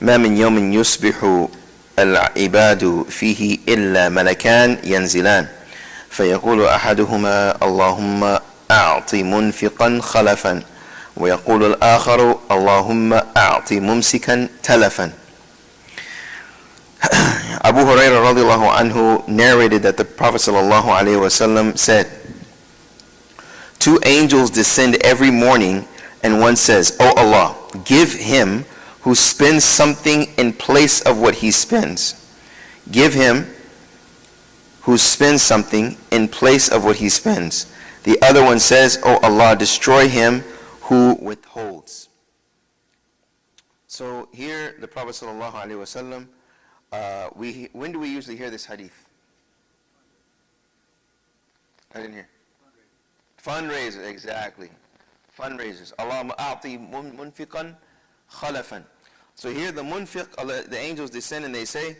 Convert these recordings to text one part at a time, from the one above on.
ما من يوم يصبح العباد فيه إلا ملكان ينزلان فيقول أحدهما اللهم أعط منفقا خلفا ويقول الآخر اللهم أعط ممسكا تلفا. Abu Hurairah radiallahu anhu narrated that the Prophet sallallahu alaihi wasallam said, two angels descend every morning and one says, O Allah, give him who spends something in place of what he spends. Give him who spends something in place of what he spends. The other one says, O Allah, destroy him who withholds. So here the Prophet sallallahu alaihi wasallam, when do we usually hear this hadith? I didn't hear. Fundraisers, exactly. Fundraisers. Allahumma a'ti munfiqan khalafan. So here the munfiq, the angels descend and they say,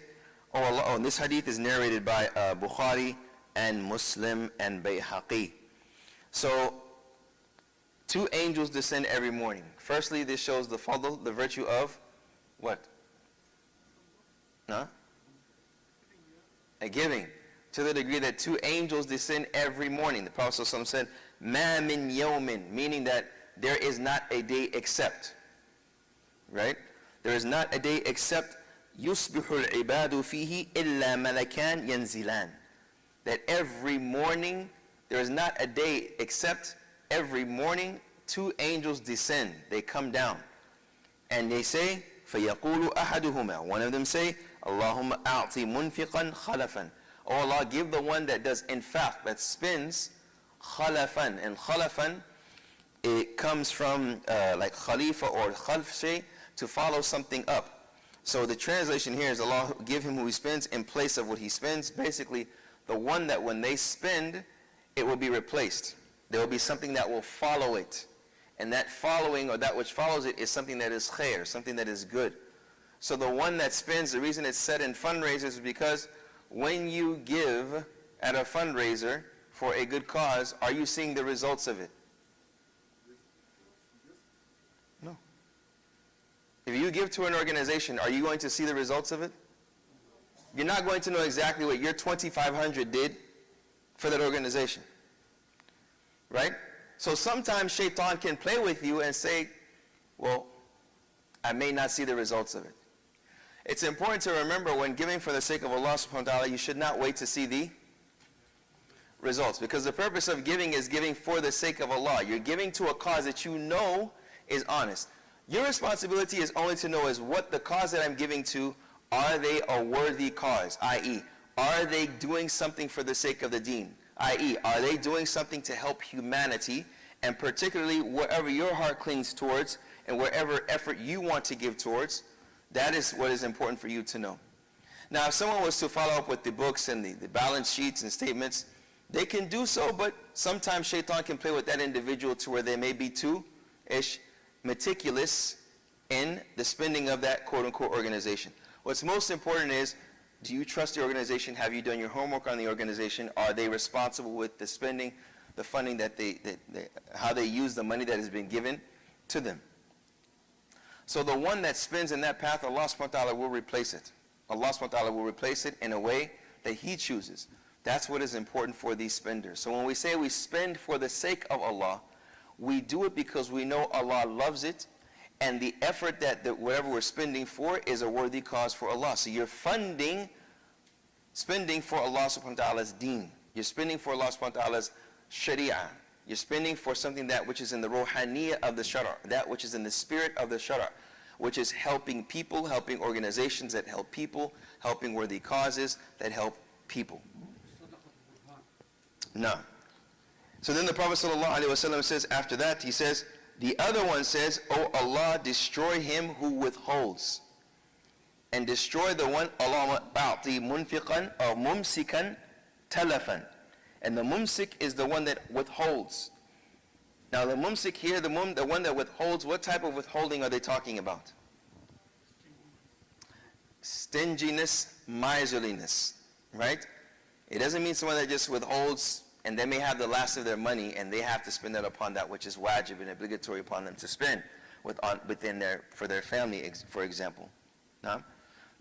oh Allah, and this hadith is narrated by Bukhari and Muslim and Bayhaqi. So two angels descend every morning. Firstly, this shows the fadl, the virtue of what? A giving. To the degree that two angels descend every morning. The Prophet ﷺ said, Ma min yawmin, meaning that there is not a day except. Right? There is not a day except yusbihul ibadu fihi illa malakan yanzilan. That every morning, there is not a day except every morning two angels descend. They come down. And they say, فَيَقُولُ أَحَدُهُمَا, one of them say, Allahumma a'ti munfiqan khalafan. Oh Allah, give the one that does infaq, that spends, khalafan. And khalafan, it comes from like khalifa or khalf shay, to follow something up. So the translation here is Allah give him who he spends in place of what he spends. Basically, the one that when they spend, it will be replaced. There will be something that will follow it. And that following, or that which follows it, is something that is khair, something that is good. So the one that spends, the reason it's said in fundraisers is because when you give at a fundraiser for a good cause, are you seeing the results of it? No. If you give to an organization, are you going to see the results of it? You're not going to know exactly what your 2,500 did for that organization. Right? So sometimes shaitan can play with you and say, well, I may not see the results of it. It's important to remember when giving for the sake of Allah subhanahu wa ta'ala, you should not wait to see the results. Because the purpose of giving is giving for the sake of Allah. You're giving to a cause that you know is honest. Your responsibility is only to know is what the cause that I'm giving to, are they a worthy cause? I.e., are they doing something for the sake of the deen? I.e., are they doing something to help humanity? And particularly wherever your heart clings towards and wherever effort you want to give towards, that is what is important for you to know. Now, if someone was to follow up with the books and the balance sheets and statements, they can do so, but sometimes shaitan can play with that individual to where they may be too meticulous in the spending of that quote-unquote organization. What's most important is, do you trust the organization? Have you done your homework on the organization? Are they responsible with the spending, the funding, that how they use the money that has been given to them? So the one that spends in that path, Allah subhanahu wa ta'ala will replace it. Allah subhanahu wa ta'ala will replace it in a way that He chooses. That's what is important for these spenders. So when we say we spend for the sake of Allah, we do it because we know Allah loves it, and the effort that whatever we're spending for is a worthy cause for Allah. So you're spending for Allah subhanahu wa ta'ala's deen. You're spending for Allah subhanahu wa ta'ala's sharia. You're spending for something that which is in the ruhaniyah of the shara, that which is in the spirit of the shara, which is helping people, helping organizations that help people, helping worthy causes that help people. No. So then the Prophet ﷺ says, after that, he says, the other one says, O Allah, destroy him who withholds. And destroy the one, Allahumma ba'ti munfiqan or mumsikan talafan. And the mumsik is the one that withholds. Now the mumsik here, the one that withholds, what type of withholding are they talking about? Stinginess, miserliness, right? It doesn't mean someone that just withholds and they may have the last of their money and they have to spend that upon that which is wajib and obligatory upon them to spend for their family, for example. No?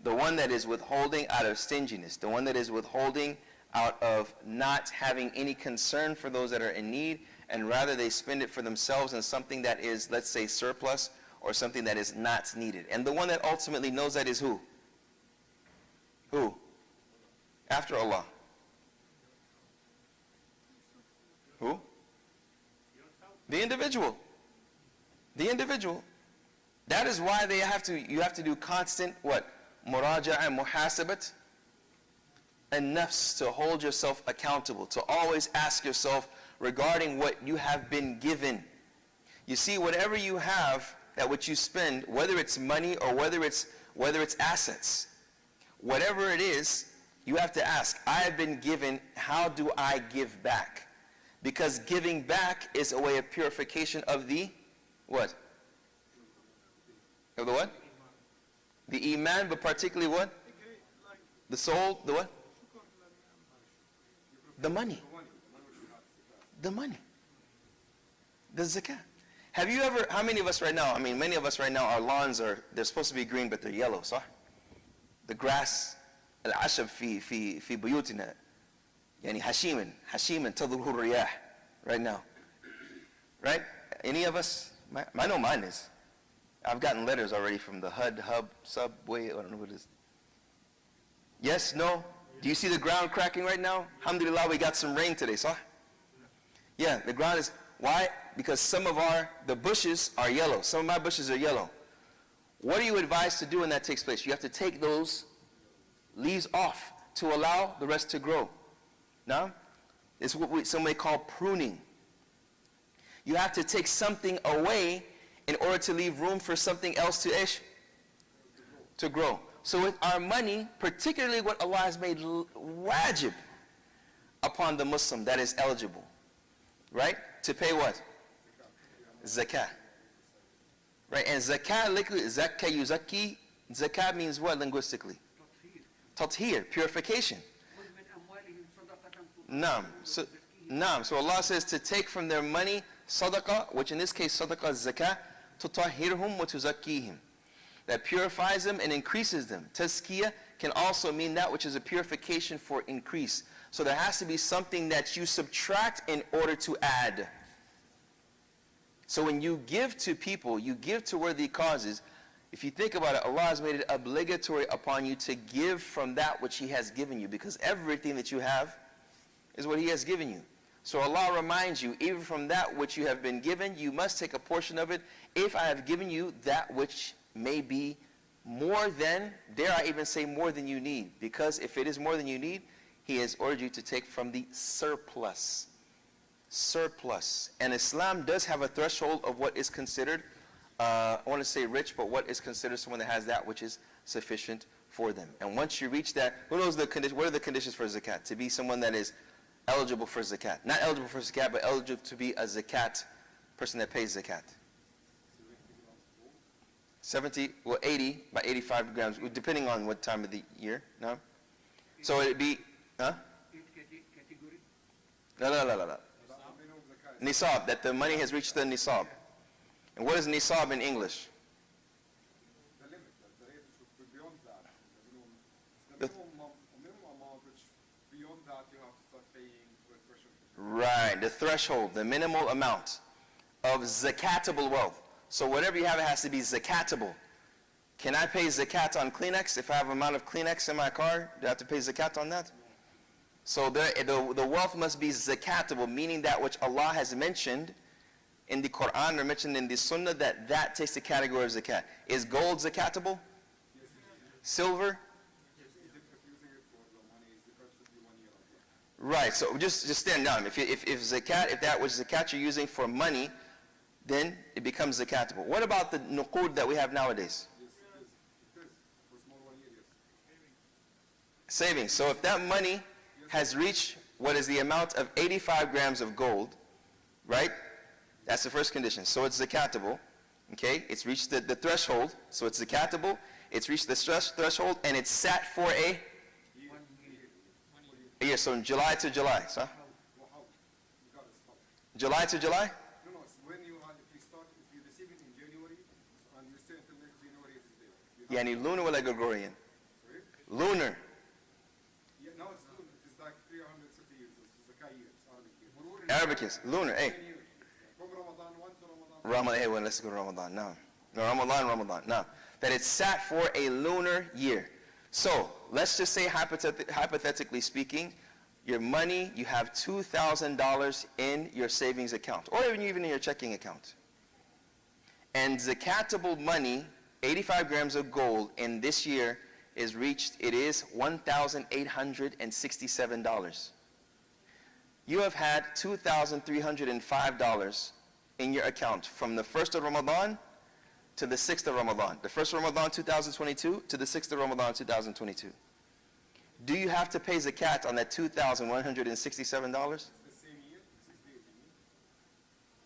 The one that is withholding out of stinginess, the one that is withholding out of not having any concern for those that are in need, and rather they spend it for themselves in something that is, let's say, surplus or something that is not needed. And the one that ultimately knows that is who? Who? After Allah. Who? The individual. The individual. That is why you have to do constant, what? Muraja'a and muhasabat and nafs, to hold yourself accountable, to always ask yourself regarding what you have been given. You see, whatever you have, that which you spend, whether it's money or whether it's assets, whatever it is, you have to ask, I have been given, how do I give back? Because giving back is a way of purification of the what? Of the what? The iman, but particularly what? The soul, the what? The money. The money. The zakat. Have you ever, how many of us right now, many of us right now, our lawns they're supposed to be green, but they're yellow, صح? The grass, العشب في بيوتنا يعني هشيما تظهر الرياح right now. Right? Any of us? I know mine is. I've gotten letters already from the HUD, hub, subway, I don't know what it is. Yes? No? Do you see the ground cracking right now? Alhamdulillah, we got some rain today, صح? Yeah, the ground is, why? Because some of the bushes are yellow. Some of my bushes are yellow. What are you advised to do when that takes place? You have to take those leaves off to allow the rest to grow. Now, it's what some may call pruning. You have to take something away in order to leave room for something else to grow. So with our money, particularly what Allah has made wajib upon the Muslim that is eligible, right? To pay what? Zakah. Right? And zakah, zakah yuzaki, zakah means what linguistically? Tathir, purification. Naam. So Allah says to take from their money sadaqah, which in this case sadaqah is zakah, tutahhirhum wa tuzakkihim. That purifies them and increases them. Tazkiyah can also mean that which is a purification for increase. So there has to be something that you subtract in order to add. So when you give to people, you give to worthy causes. If you think about it, Allah has made it obligatory upon you to give from that which He has given you, because everything that you have is what He has given you. So Allah reminds you, even from that which you have been given, you must take a portion of it. If I have given you that which may be more than, dare I even say more than you need, because if it is more than you need, He has ordered you to take from the surplus. Surplus. And Islam does have a threshold of what is considered, I want to say rich, but what is considered someone that has that which is sufficient for them. And once you reach that, who knows what are the conditions for zakat? To be someone that is eligible for zakat. Not eligible for zakat, but eligible to be a zakat, person that pays zakat. 80 by 85 grams, depending on what time of the year. No? So it'd be, huh? No. Nisab, that the money has reached the nisab. And what is nisab in English? The limit, the rate should be beyond that. The minimum amount, which beyond that you have to start paying to a threshold. Right, the threshold, the minimal amount of zakatable wealth. So whatever you have, it has to be zakatable. Can I pay zakat on Kleenex? If I have an amount of Kleenex in my car, do I have to pay zakat on that? So the wealth must be zakatable, meaning that which Allah has mentioned in the Quran or mentioned in the Sunnah, that takes the category of zakat. Is gold zakatable? Yes. Silver? Yes. If using it for the money, zakat should be 1 year. Right, so just stand down. If zakat, if that which zakat you're using for money, then it becomes zakatable. What about the nuqud that we have nowadays? Yes, it is. For small 1 year, yes. Savings. So if that money has reached what is the amount of 85 grams of gold, right? That's the first condition. So it's zakatable. Okay? It's reached the threshold. So it's zakatable. It's reached the threshold, and it's sat for a year. So in July to July. So? July to July? No, it's when if you receive it in January, and you stay until next January, it is there. Yani lunar ولا Gregorian? Sorry? Lunar. Yeah, no, it's lunar. It's like 360 years. It's zakat years, Arabic years. Arabic is lunar. Hey. 10 years. From Ramadan 1 to Ramadan. Ramadan. Hey, well, let's go to Ramadan now. No, Ramadan. Now, that it's sat for a lunar year. So, let's just say hypothetically speaking, your money, you have $2,000 in your savings account, or even in your checking account. And zakatable money, 85 grams of gold in this year is reached, it is $1,867. You have had $2,305 in your account from the 1st of Ramadan to the 6th of Ramadan. The 1st of Ramadan 2022 to the 6th of Ramadan 2022. Do you have to pay zakat on that $2,167? The same year, 6 days, you mean?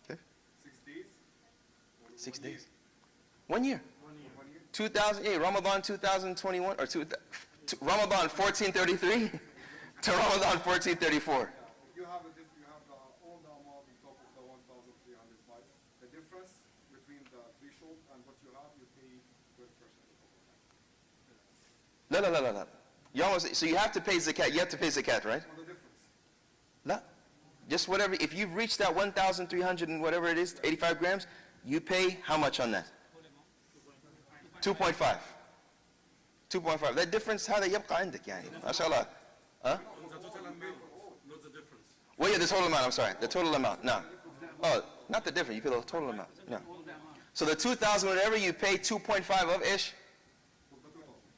Okay. 6 days? Or 6 1 year? days. 1 year. 1 year. 1 year? 2000, yeah, Ramadan 2021, or Ramadan 1433 to Ramadan 1434. Yeah. You have all the amount on top of the 1,305. The difference between the threshold and what you have, you pay 12%. No. You almost, so you have to pay zakat. You have to pay zakat, right? On the difference. No. Just whatever. If you've reached that 1,300 and whatever it is, 85 grams, you pay how much on that? 2.5. 2.5. That difference, هذا يبقى عندك يعني. ما شاء الله. Huh? The total amount, not the difference. Well, yeah, the total amount. I'm sorry. The total amount. No. Oh, not the difference. You pay the total amount. No. So the 2,000, whatever you pay 2.5 of ish.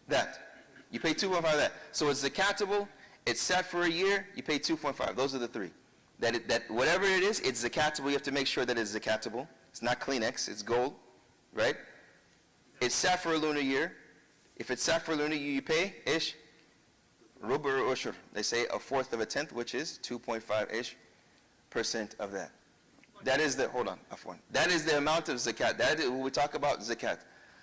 That. You pay 2.5 of that. So it's zakatable. It's set for a year. You pay 2.5. Those are the three. That whatever it is, it's zakatable. You have to make sure that it's zakatable. It's not Kleenex. It's gold, right? It's set for a lunar year. If it's set for a lunar year, you pay ish. Rubu or ushur. They say a fourth of a tenth, which is 2.5% of that. That is the, hold on, afwan. That is the amount of zakat. That is when we talk about zakat.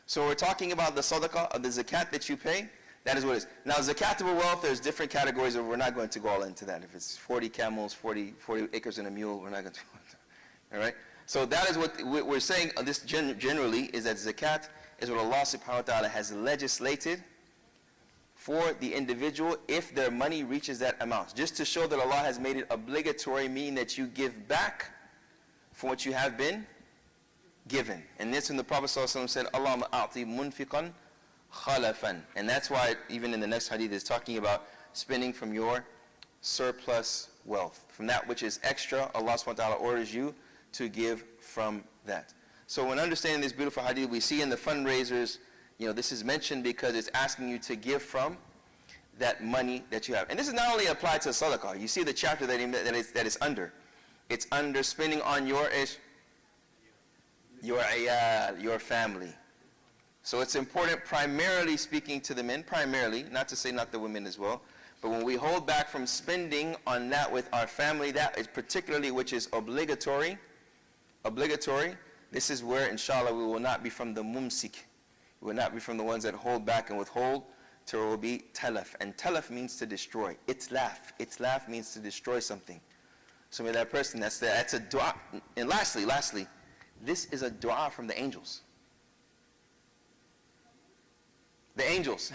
So we're talking about the sadaqah, of the zakat that you pay. That is what it is. Now, zakatable wealth, there's different categories, and we're not going to go all into that. If it's 40 camels, 40 acres and a mule, we're not going to go into that. All right? So that is what we're saying, this generally, is that zakat is what Allah subhanahu wa ta'ala has legislated for the individual if their money reaches that amount. Just to show that Allah has made it obligatory, meaning that you give back for what you have been given. And this when the Prophet ﷺ said, Allahumma a'ti munfiqan khalafan. And that's why even in the next hadith is talking about spending from your surplus wealth. From that which is extra, Allah subhanahu wa ta'ala orders you to give from that. So when understanding this beautiful hadith, we see in the fundraisers, this is mentioned because it's asking you to give from that money that you have. And this is not only applied to sadaqah. You see the chapter that is under. It's under spending on your iyal, your family. So it's important, primarily speaking to the men, primarily, not to say not the women as well, but when we hold back from spending on that with our family, that is particularly which is obligatory, this is where, inshallah, we will not be from the mumsik. We will not be from the ones that hold back and withhold, till it will be talaf. And talaf means to destroy. Itlaf means to destroy something. So may that person, that's a dua. And lastly, this is a dua from the angels. The angels.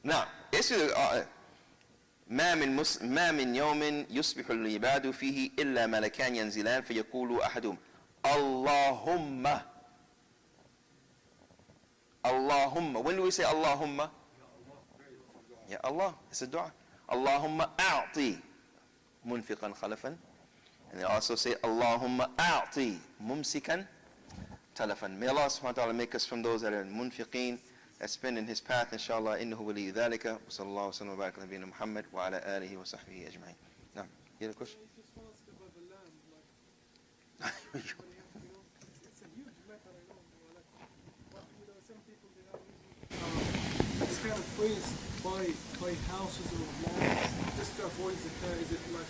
Now, ما من يوم يصبح العباد فيه إلا ملكان ينزلان فيقول أحدهم Allahumma. When do we say Allahumma? Ya Allah. It's a dua. Allahumma a'ti munfiqan khalafan. And they also say Allahumma a'ti mumsikan talafan. May Allah subhanahu wa ta'ala make us from those that are munfiqeen, that spend in His path, inshallah. Innahu waliyu dhalika. Wa sallallahu wa sallam wa barak ala nabiyyina Muhammad wa ala alihi wa sahbihi ajma'in. Now, you have a question? If you ask about the land, it's a huge matter, I know. But some people they are using this kind of phrase, buy houses or land, just to avoid the car. Is it like